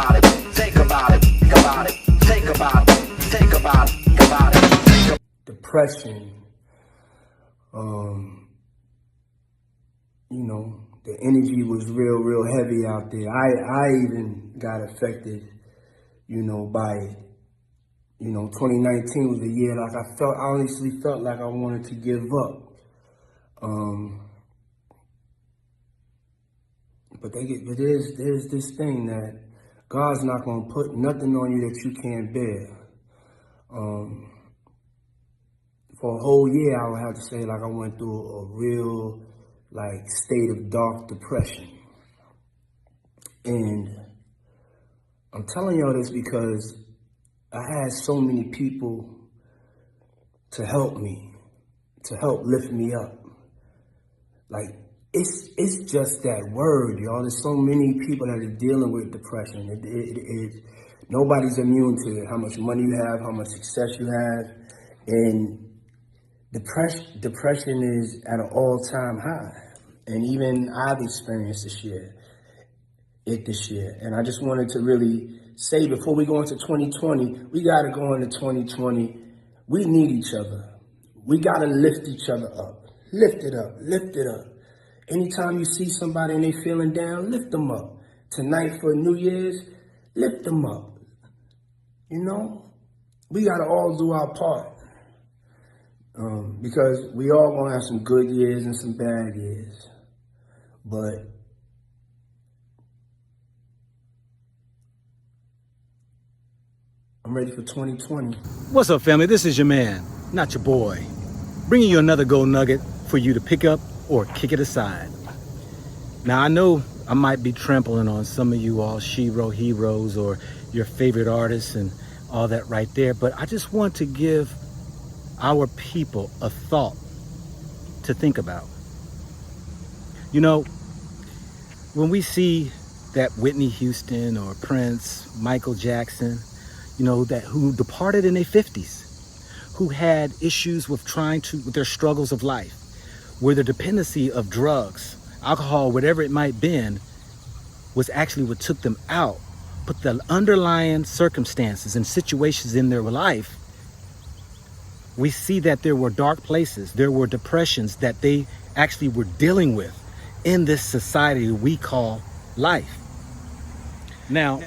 about it, think about it, think about it, think about it, think about it, think about it. Depression, you know, the energy was real heavy out there. I even got affected, you know, by it. You know, 2019 was a year like I honestly felt like I wanted to give up. But there's this thing that God's not gonna put nothing on you that you can't bear. For a whole year, I would have to say, like, I went through a real, like, state of dark depression. And I'm telling y'all this because I had so many people to help me, to help lift me up. Like, it's just that word, y'all. There's so many people that are dealing with depression. Nobody's immune to it. How much money you have, how much success you have. And depression is at an all-time high. And even I've experienced this year. And I just wanted to really say, before we go into 2020, we got to go into 2020. We need each other. We got to lift each other up. Lift it up. Lift it up. Anytime you see somebody and they feeling down, lift them up. Tonight for New Year's, lift them up. You know, we got to all do our part. Because we all going to have some good years and some bad years. But I'm ready for 2020. What's up, family? This is your man, not your boy, bringing you another gold nugget for you to pick up or kick it aside. Now, I know I might be trampling on some of you all Shiro heroes or your favorite artists and all that right there, but I just want to give our people a thought to think about. You know, when we see that Whitney Houston or Prince, Michael Jackson, you know, who departed in their 50s, who had issues with with their struggles of life, where the dependency of drugs, alcohol, whatever it might been, was actually what took them out. But the underlying circumstances and situations in their life, we see that there were dark places, there were depressions that they actually were dealing with in this society we call life. Now,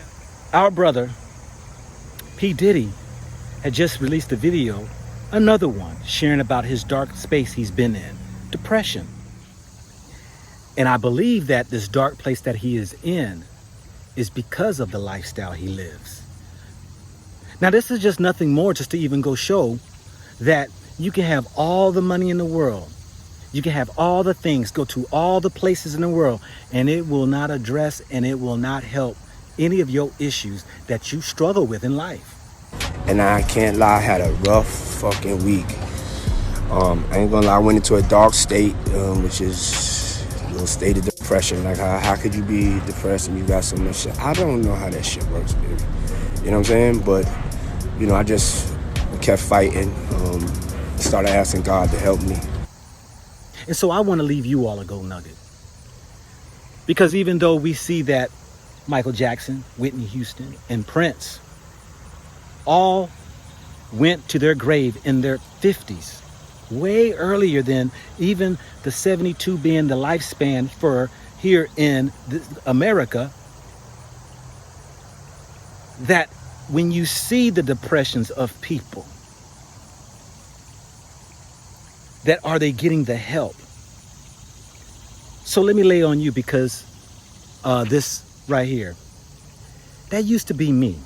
our brother, P. Diddy, had just released a video, another one, sharing about his dark space he's been in, depression. And I believe that this dark place that he is in is because of the lifestyle he lives. Now, this is just nothing more just to even go show that you can have all the money in the world. You can have all the things, go to all the places in the world, and it will not address and it will not help any of your issues that you struggle with in life. And I can't lie, I had a rough fucking week. I ain't gonna lie, I went into a dark state, which is a little state of depression. Like, how could you be depressed and you got so much shit? I don't know how that shit works, baby. You know what I'm saying? But, you know, I just kept fighting, started asking God to help me. And so I want to leave you all a gold nugget. Because even though we see that Michael Jackson, Whitney Houston, and Prince all went to their grave in their 50s, way earlier than even the 72 being the lifespan for here in America, that when you see the depressions of people, that are they getting the help? So let me lay on you, because this right here, that used to be me.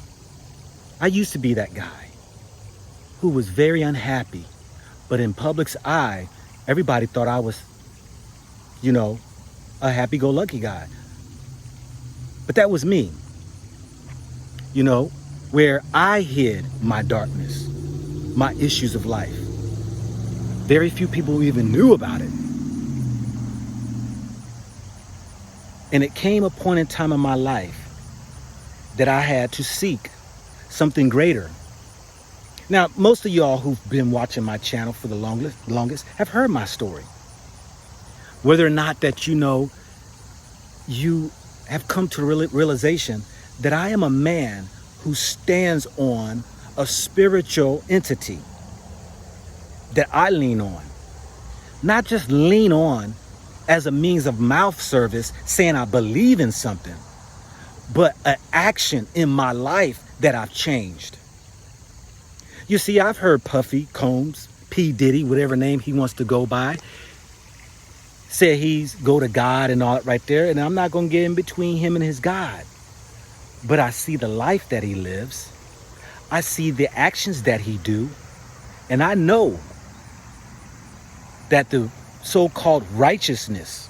I used to be that guy who was very unhappy, but in public's eye, everybody thought I was, you know, a happy-go-lucky guy. But that was me, you know, where I hid my darkness, my issues of life. Very few people even knew about it. And it came a point in time in my life that I had to seek something greater. Now, most of y'all who've been watching my channel for the longest have heard my story. Whether or not that, you know, you have come to the realization that I am a man who stands on a spiritual entity that I lean on. Not just lean on as a means of mouth service saying I believe in something, but an action in my life that I've changed. You see, I've heard Puffy, Combs, P. Diddy, whatever name he wants to go by, say he's go to God and all that right there. And I'm not going to get in between him and his God. But I see the life that he lives. I see the actions that he do. And I know that the so-called righteousness,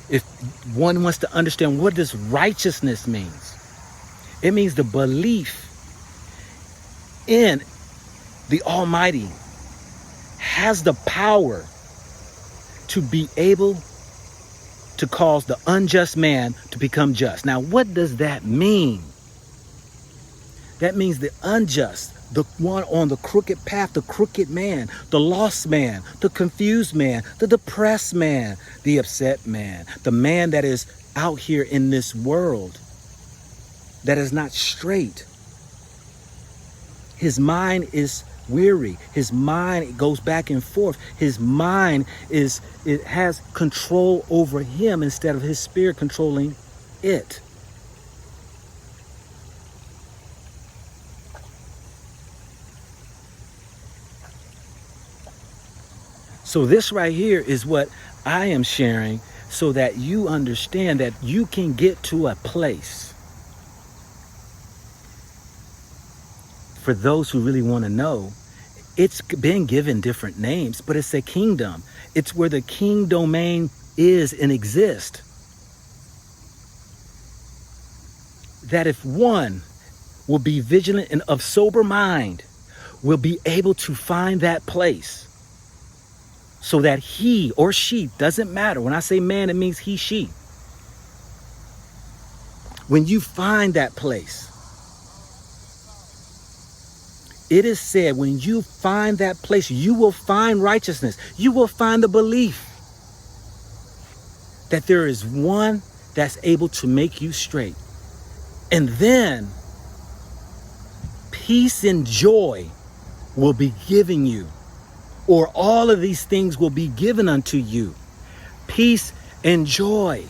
if one wants to understand what this righteousness means, it means the belief in the Almighty has the power to be able to cause the unjust man to become just. Now, what does that mean? That means the unjust, the one on the crooked path, the crooked man, the lost man, the confused man, the depressed man, the upset man, the man that is out here in this world that is not straight. His mind is weary. His mind goes back and forth. His mind it has control over him instead of his spirit controlling it. So this right here is what I am sharing so that you understand that you can get to a place. For those who really want to know, it's been given different names, but it's a kingdom. It's where the king domain is and exists. That if one will be vigilant and of sober mind, will be able to find that place so that he or she, doesn't matter. When I say man, it means he, she. When you find that place, it is said, when you find that place, you will find righteousness. You will find the belief that there is one that's able to make you straight. And then peace and joy will be given you, or all of these things will be given unto you. Peace and joy.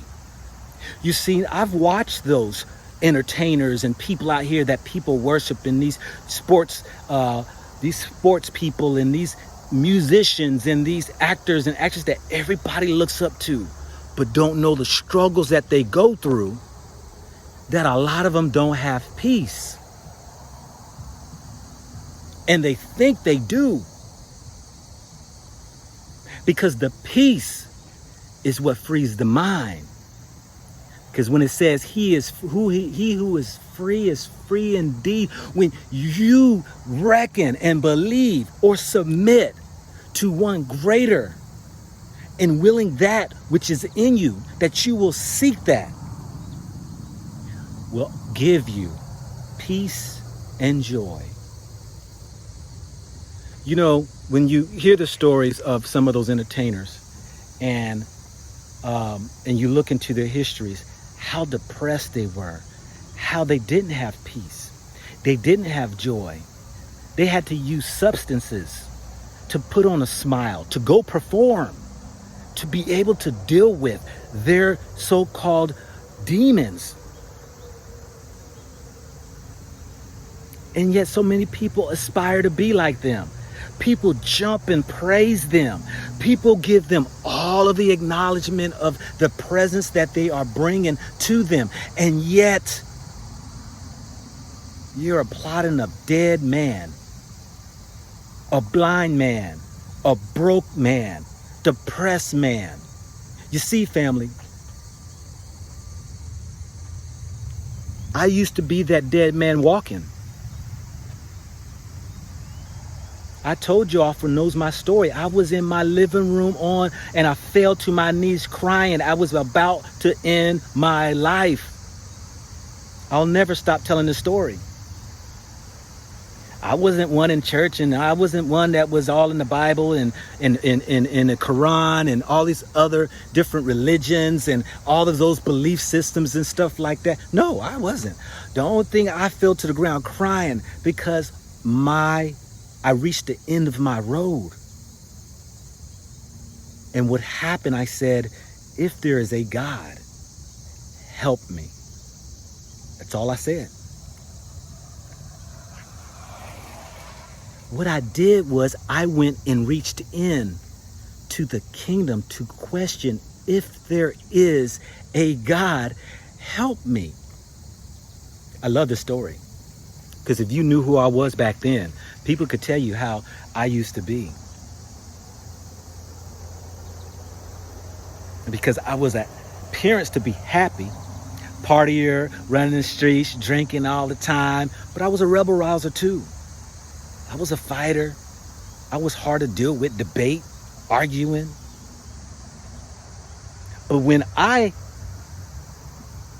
You see, I've watched those entertainers and people out here that people worship, in these sports people and these musicians and these actors and actresses that everybody looks up to, but don't know the struggles that they go through, that a lot of them don't have peace. And they think they do, because the peace is what frees the mind. Because when it says he who is free indeed, when you reckon and believe or submit to one greater and willing that which is in you, that you will seek that, will give you peace and joy. You know, when you hear the stories of some of those entertainers and you look into their histories, how depressed they were, how they didn't have peace, they didn't have joy. They had to use substances to put on a smile, to go perform, to be able to deal with their so-called demons. And yet so many people aspire to be like them. People jump and praise them. People give them all of the acknowledgement of the presence that they are bringing to them. And yet, you're applauding a dead man, a blind man, a broke man, depressed man. You see, family, I used to be that dead man walking. I told y'all, for knows my story, I was in my living room and I fell to my knees crying. I was about to end my life. I'll never stop telling this story. I wasn't one in church, and I wasn't one that was all in the Bible and in the Quran and all these other different religions and all of those belief systems and stuff like that. No, I wasn't. The only thing I fell to the ground crying because I reached the end of my road. And what happened, I said, if there is a God, help me. That's all I said. What I did was I went and reached in to the kingdom to question if there is a God, help me. I love this story because if you knew who I was back then, people could tell you how I used to be. Because I was an appearance to be happy, partier, running the streets, drinking all the time, but I was a rebel rouser too. I was a fighter. I was hard to deal with, debate, arguing. But when I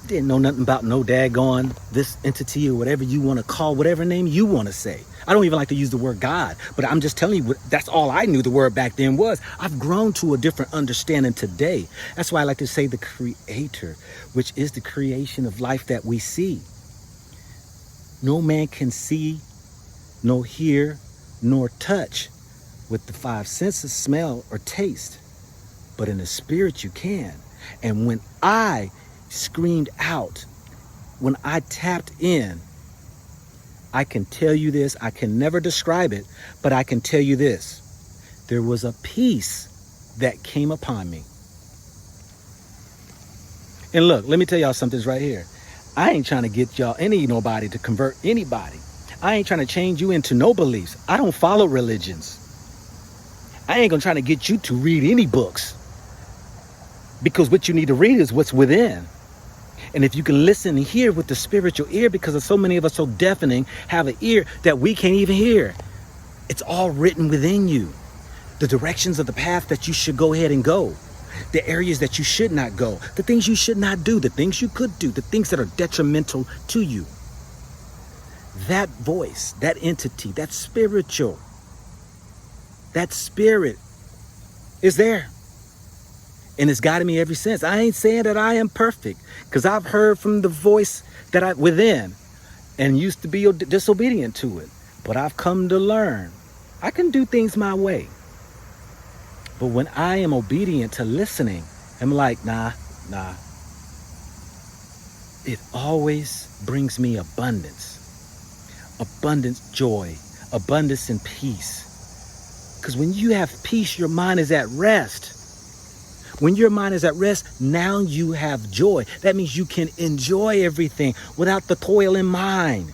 didn't know nothing about no daggone this entity or whatever you want to call, whatever name you want to say. I don't even like to use the word God, but I'm just telling you, that's all I knew the word back then was. I've grown to a different understanding today. That's why I like to say the Creator, which is the creation of life that we see. No man can see, nor hear, nor touch with the five senses, smell or taste. But in the spirit you can. And when I screamed out, when I tapped in, I can tell you this, I can never describe it, but I can tell you this. There was a peace that came upon me. And look, let me tell y'all something right here. I ain't trying to get nobody to convert anybody. I ain't trying to change you into no beliefs. I don't follow religions. I ain't gonna try to get you to read any books. Because what you need to read is what's within. And if you can listen and hear with the spiritual ear, because so many of us so deafening, have an ear that we can't even hear. It's all written within you. The directions of the path that you should go ahead and go. The areas that you should not go. The things you should not do. The things you could do. The things that are detrimental to you. That voice, that entity, that spiritual, that spirit is there. And it's guided me ever since. I ain't saying that I am perfect, because I've heard from the voice that I within and used to be disobedient to it. But I've come to learn I can do things my way. But when I am obedient to listening, I'm like, nah. It always brings me abundance, joy, abundance and peace. Because when you have peace, your mind is at rest. When your mind is at rest, now you have joy. That means you can enjoy everything without the toil in mind.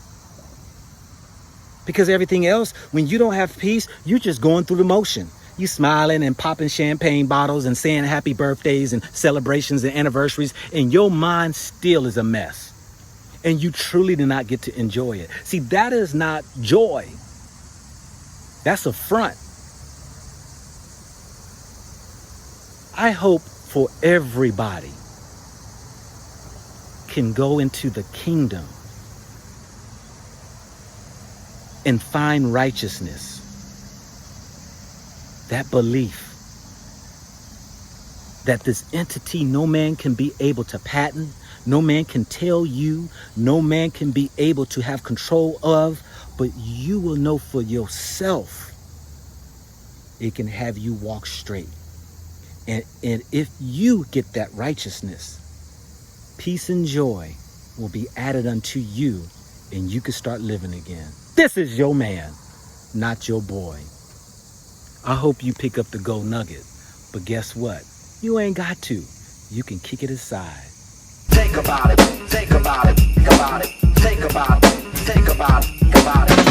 Because everything else, when you don't have peace, you're just going through the motion. You smiling and popping champagne bottles and saying happy birthdays and celebrations and anniversaries, and your mind still is a mess. And you truly do not get to enjoy it. See, that is not joy. That's a front. I hope for everybody can go into the kingdom and find righteousness. That belief that this entity no man can be able to patent, no man can tell you, no man can be able to have control of, but you will know for yourself. It can have you walk straight. And if you get that righteousness, peace and joy will be added unto you, and you can start living again. This is your man, not your boy. I hope you pick up the gold nugget, but guess what? You ain't got to. You can kick it aside. Think about it, think about it, think about it, think about it, think about it, think about it.